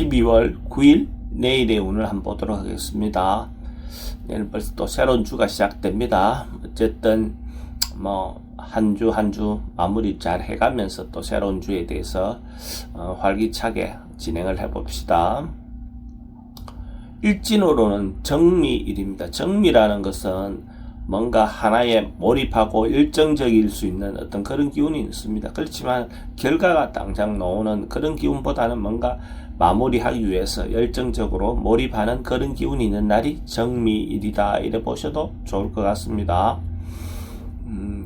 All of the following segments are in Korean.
12월 9일 내일의 운을 한번 보도록 하겠습니다. 내일 벌써 또 새로운 주가 시작됩니다. 어쨌든 한 주 마무리 잘 해가면서 또 새로운 주에 대해서 활기차게 진행을 해봅시다. 일진으로는 정미일입니다. 정미라는 것은 뭔가 하나에 몰입하고 일정적일 수 있는 어떤 그런 기운이 있습니다. 그렇지만 결과가 당장 나오는 그런 기운보다는 뭔가 마무리하기 위해서 열정적으로 몰입하는 그런 기운이 있는 날이 정미일이다, 이래 보셔도 좋을 것 같습니다.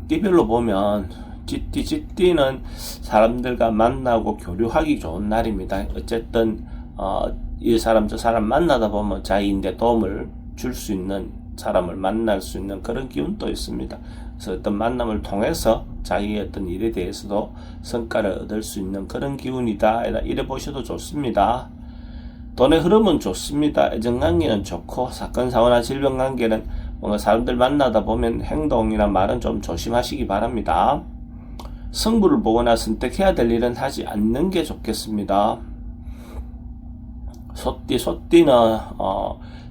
띠별로 보면 쥐띠는 사람들과 만나고 교류하기 좋은 날입니다. 어쨌든 이 사람 저 사람 만나다 보면 자기인데 도움을 줄 수 있는 사람을 만날 수 있는 그런 기운도 있습니다. 그래서 어떤 만남을 통해서 자기의 어떤 일에 대해서도 성과를 얻을 수 있는 그런 기운이다, 이래 보셔도 좋습니다. 돈의 흐름은 좋습니다. 애정관계는 좋고, 사건 사고나 질병 관계는 뭔가 사람들 만나다 보면 행동이나 말은 좀 조심하시기 바랍니다. 승부를 보거나 선택해야 될 일은 하지 않는 게 좋겠습니다. 소띠는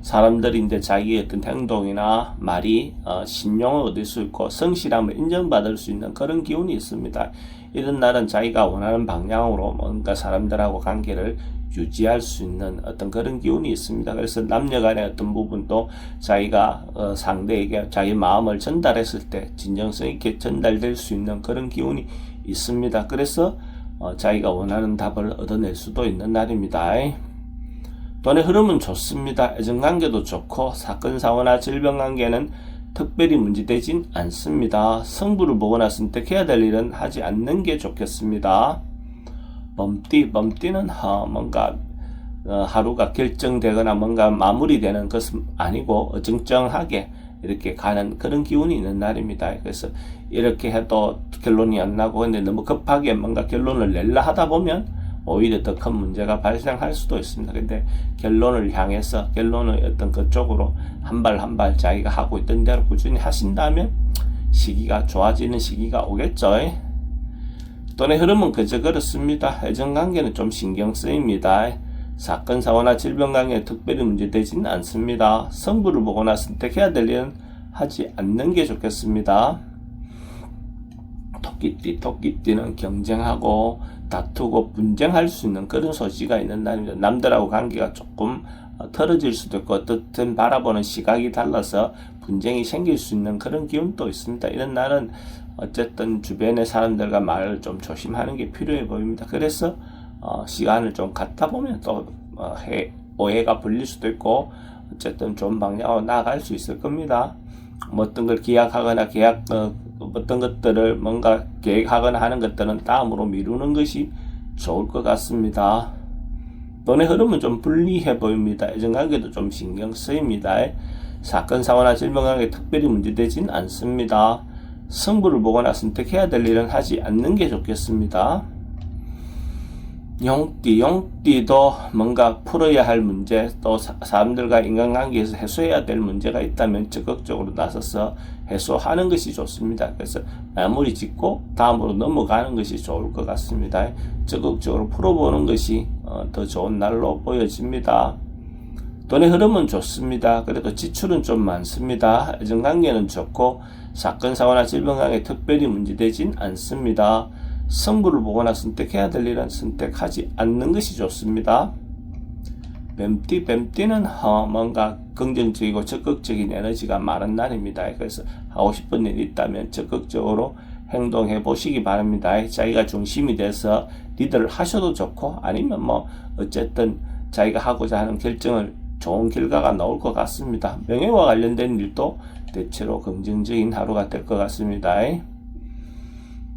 사람들이 이제 자기의 어떤 행동이나 말이 신용을 얻을 수 있고 성실함을 인정받을 수 있는 그런 기운이 있습니다. 이런 날은 자기가 원하는 방향으로 뭔가 사람들하고 관계를 유지할 수 있는 어떤 그런 기운이 있습니다. 그래서 남녀 간의 어떤 부분도 자기가 상대에게 자기 마음을 전달했을 때 진정성 있게 전달될 수 있는 그런 기운이 있습니다. 그래서 자기가 원하는 답을 얻어낼 수도 있는 날입니다. 돈의 흐름은 좋습니다. 애정관계도 좋고, 사건 사고나 질병 관계는 특별히 문제되진 않습니다. 승부를 보거나 선택해야 될 일은 하지 않는 게 좋겠습니다. 범띠는 뭔가 하루가 결정되거나 뭔가 마무리되는 것은 아니고 어정쩡하게 이렇게 가는 그런 기운이 있는 날입니다. 그래서 이렇게 해도 결론이 안 나고, 근데 너무 급하게 뭔가 결론을 내려 하다 보면 오히려 더 큰 문제가 발생할 수도 있습니다. 근데 결론을 향해서 결론의 어떤 그쪽으로 한 발 한 발 자기가 하고 있던 대로 꾸준히 하신다면 시기가 좋아지는 시기가 오겠죠. 돈의 흐름은 그저 그렇습니다. 애정관계는 좀 신경 쓰입니다. 사건 사고나 질병 관계에 특별히 문제되지는 않습니다. 승부를 보거나 선택해야 될 일은 하지 않는 게 좋겠습니다. 토끼띠는 경쟁하고 다투고 분쟁할 수 있는 그런 소지가 있는 날입니다. 남들하고 관계가 조금 틀어질 수도 있고, 어떻든 바라보는 시각이 달라서 분쟁이 생길 수 있는 그런 기운도 있습니다. 이런 날은 어쨌든 주변의 사람들과 말을 좀 조심하는 게 필요해 보입니다. 그래서 시간을 좀 갖다 보면 또 오해가 풀릴 수도 있고, 어쨌든 좋은 방향으로 나아갈 수 있을 겁니다. 어떤 걸 기약하거나 어떤 것들을 뭔가 계획하거나 하는 것들은 다음으로 미루는 것이 좋을 것 같습니다. 돈의 흐름은 좀 불리해 보입니다. 애정관계도 좀 신경 쓰입니다. 사건 사고나 질병 관계 특별히 문제되진 않습니다. 승부를 보거나 선택해야 될 일은 하지 않는 게 좋겠습니다. 용띠도 뭔가 풀어야 할 문제, 또 사람들과 인간관계에서 해소해야 될 문제가 있다면 적극적으로 나서서 해소하는 것이 좋습니다. 그래서 마무리 짓고 다음으로 넘어가는 것이 좋을 것 같습니다. 적극적으로 풀어보는 것이 더 좋은 날로 보여집니다. 돈의 흐름은 좋습니다. 그래도 지출은 좀 많습니다. 애정관계는 좋고, 사건 사고나 질병 관계 특별히 문제되진 않습니다. 승부를 보거나 선택해야 될 일은 선택하지 않는 것이 좋습니다. 뱀띠는 뭔가 긍정적이고 적극적인 에너지가 많은 날입니다. 그래서 하고 싶은 일이 있다면 적극적으로 행동해 보시기 바랍니다. 자기가 중심이 돼서 리더를 하셔도 좋고, 아니면 어쨌든 자기가 하고자 하는 결정을 좋은 결과가 나올 것 같습니다. 명예와 관련된 일도 대체로 긍정적인 하루가 될 것 같습니다.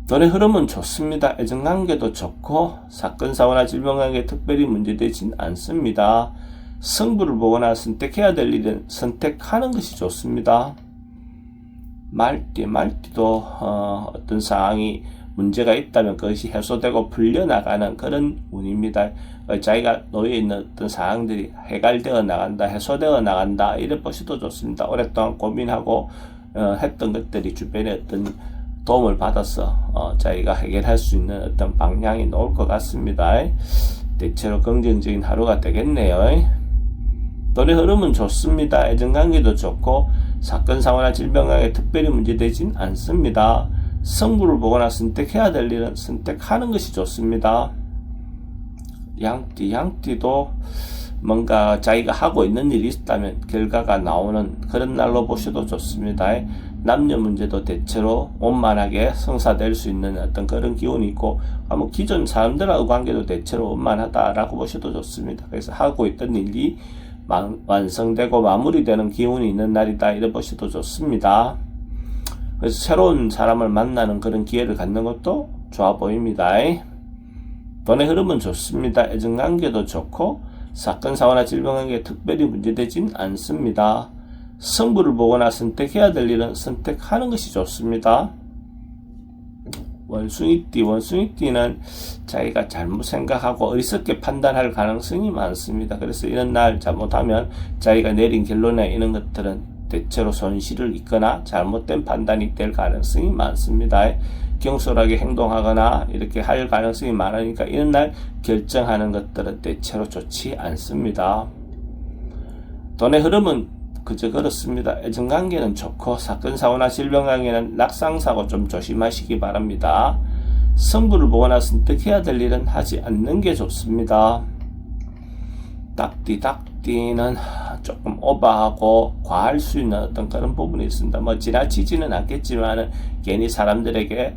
돈의 흐름은 좋습니다. 애정관계도 좋고, 사건 사고나 질병 관계에 특별히 문제되진 않습니다. 승부를 보거나 선택해야 될 일은 선택하는 것이 좋습니다. 말띠도 어떤 상황이 문제가 있다면 그것이 해소되고 풀려나가는 그런 운입니다. 자기가 놓여있는 어떤 상황들이 해결되어 나간다, 해소되어 나간다, 이래 보셔도 좋습니다. 오랫동안 고민하고 했던 것들이 주변에 어떤 도움을 받아서 자기가 해결할 수 있는 어떤 방향이 나올 것 같습니다. 대체로 긍정적인 하루가 되겠네요. 돈의 흐름은 좋습니다. 애정관계도 좋고 사건 사고나 질병 관계 특별히 문제되진 않습니다. 승부를 보거나 선택해야 될 일은 선택하는 것이 좋습니다. 양띠도 뭔가 자기가 하고 있는 일이 있다면 결과가 나오는 그런 날로 보셔도 좋습니다. 남녀 문제도 대체로 원만하게 성사될 수 있는 어떤 그런 기운이 있고, 기존 사람들하고 관계도 대체로 원만하다라고 보셔도 좋습니다. 그래서 하고 있던 일이 완성되고 마무리되는 기운이 있는 날이다, 이래 보셔도 좋습니다. 그래서 새로운 사람을 만나는 그런 기회를 갖는 것도 좋아 보입니다. 돈의 흐름은 좋습니다. 애정관계도 좋고 사건 사고나 질병 관계에 특별히 문제되진 않습니다. 승부를 보거나 선택해야 될 일은 선택하는 것이 좋습니다. 원숭이띠는 자기가 잘못 생각하고 어리석게 판단할 가능성이 많습니다. 그래서 이런 날 잘못하면 자기가 내린 결론에 이런 것들은 대체로 손실을 입거나 잘못된 판단이 될 가능성이 많습니다. 경솔하게 행동하거나 이렇게 할 가능성이 많으니까 이런 날 결정하는 것들은 대체로 좋지 않습니다. 돈의 흐름은 그저 그렇습니다. 애정관계는 좋고 사건 사고나 질병 관계는 낙상사고 좀 조심하시기 바랍니다. 승부를 보거나 선택해야 될 일은 하지 않는 게 좋습니다. 닭띠는 조금 오버하고 과할 수 있는 어떤 그런 부분이 있습니다. 지나치지는 않겠지만은 괜히 사람들에게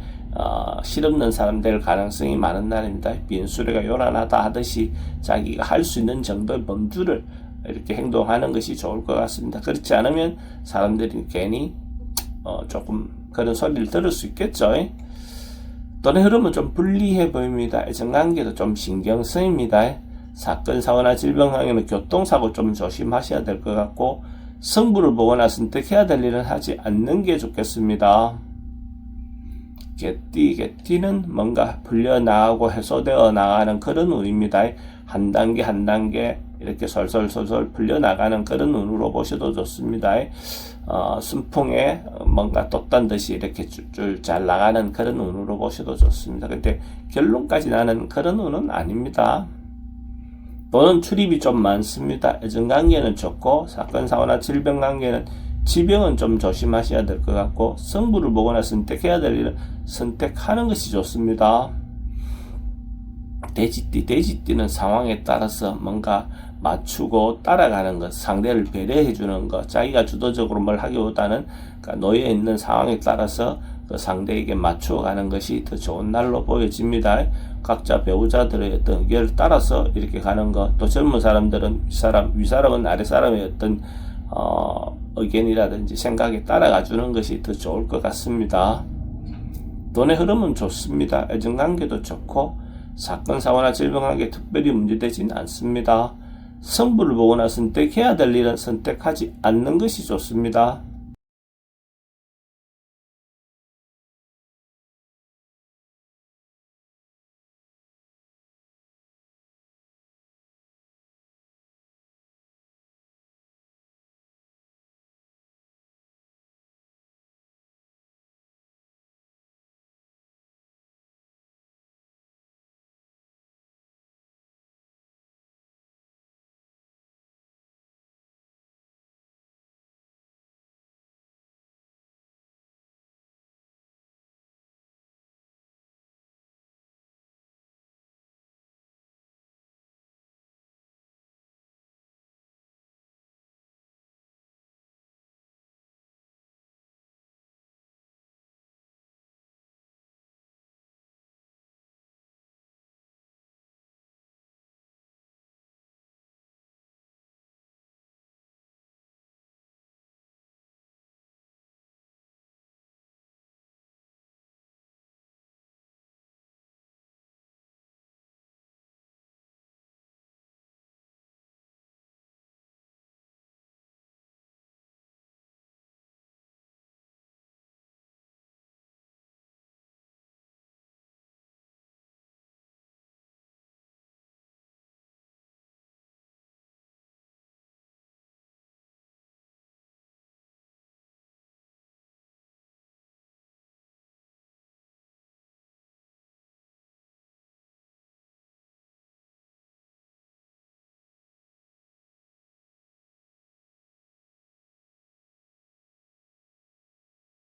실없는 사람 될 가능성이 많은 날입니다. 빈수레가 요란하다 하듯이 자기가 할 수 있는 정도의 범주를 이렇게 행동하는 것이 좋을 것 같습니다. 그렇지 않으면 사람들이 괜히 조금 그런 소리를 들을 수 있겠죠. 돈의 흐름은 좀 불리해 보입니다. 애정관계도 좀 신경 쓰입니다. 사건 사고나 질병 관계는 교통사고 좀 조심하셔야 될 것 같고, 승부를 보거나 선택해야 될 일은 하지 않는 게 좋겠습니다. 개띠는 뭔가 풀려나가고 해소되어 나가는 그런 운입니다. 한 단계 한 단계 이렇게 솔솔 풀려나가는 그런 운으로 보셔도 좋습니다. 순풍에 뭔가 돛단 듯이 이렇게 줄줄 잘 나가는 그런 운으로 보셔도 좋습니다. 근데 결론까지 나는 그런 운은 아닙니다. 돈은 출입이 좀 많습니다. 애정관계는 좋고 사건 사고나 질병 관계는 지병은 좀 조심하셔야 될 것 같고, 승부를 보거나 선택해야 될 일은 선택하는 것이 좋습니다. 돼지띠는 상황에 따라서 뭔가 맞추고 따라가는 것, 상대를 배려해 주는 것, 자기가 주도적으로 뭘 하기보다는 놓여 있는 상황에 따라서 그 상대에게 맞추어 가는 것이 더 좋은 날로 보여집니다. 각자 배우자들의 어떤 의견을 따라서 이렇게 가는 것, 또 젊은 사람들은 윗사람은 아랫사람의 어떤 의견이라든지 생각에 따라가 주는 것이 더 좋을 것 같습니다. 돈의 흐름은 좋습니다. 애정관계도 좋고 사건 사고나 질병 관계에 특별히 문제되진 않습니다. 승부를 보거나 선택해야 될 일은 선택하지 않는 것이 좋습니다.